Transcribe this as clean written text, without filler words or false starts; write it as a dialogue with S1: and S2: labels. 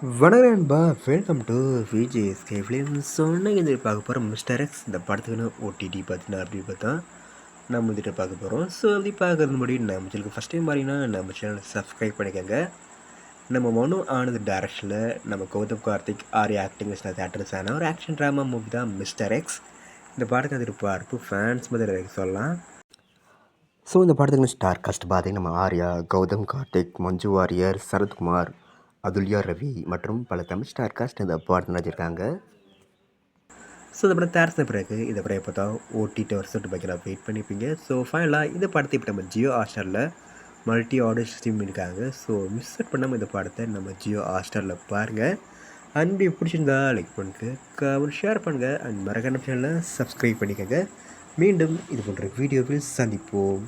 S1: வணக்கம் நண்பா, welcome to VJSK films. இன்னைக்கு இது பார்க்க போகிறோம் மிஸ்டர் எக்ஸ். இந்த படத்துக்குன்னு ஓடிடி பார்த்தீங்கன்னா அப்படி பார்த்தா நம்ம வந்துட்டு பார்க்க போகிறோம். ஸோ அப்படி பார்க்கறது முன்னாடி நம்ம சேனலுக்கு ஃபஸ்ட் டைம் மாதிரினா நம்ம சேனலை சப்ஸ்கிரைப் பண்ணிக்கோங்க. நம்ம மனு ஆனது டேரக்ஷனில் நம்ம கௌதம் கார்த்திக் ஆர்யா ஆக்டிங் தேட்டர்ஸான ஒரு ஆக்ஷன் ட்ராமா மூவி தான் மிஸ்டர் எக்ஸ். இந்த படத்தை வந்துட்டு பார்ப்பு ஃபேன்ஸ் மாதிரி சொல்லலாம். ஸோ இந்த படத்துக்கு ஸ்டார் காஸ்ட் பார்த்தீங்கன்னா நம்ம ஆர்யா, கௌதம் கார்த்திக், மஞ்சு வாரியர், சரத்குமார், அதுல்யா ரவி மற்றும் பல தமிழ் ஸ்டார் காஸ்ட் இந்த படத்தில் நடிச்சிருக்காங்க. ஸோ இந்த படம் தேர்ஸ்ன பிறகு இந்த படம் எப்போ தான் ஓடிடி வருஷத்து பார்க்கலாம் வெயிட் பண்ணியிருப்பீங்க. ஸோ ஃபைனலாக இந்த படத்தை இப்போ நம்ம ஜியோ ஹாட்ஸ்டாரில் மல்டி ஆடியோ ஸ்ட்ரீம் பண்ணியிருக்காங்க. ஸோ மிஸ் அவுட் பண்ணாமல் இந்த படத்தை நம்ம ஜியோ ஹாட்ஸ்டாரில் பாருங்கள். அண்ட் பிடிச்சிருந்தா லைக் பண்ணுங்க, கமெண்ட் ஷேர் பண்ணுங்கள். அண்ட் மறக்காம சேனலை சப்ஸ்கிரைப் பண்ணிக்கோங்க. மீண்டும் இது போன்ற வீடியோவில் சந்திப்போம்.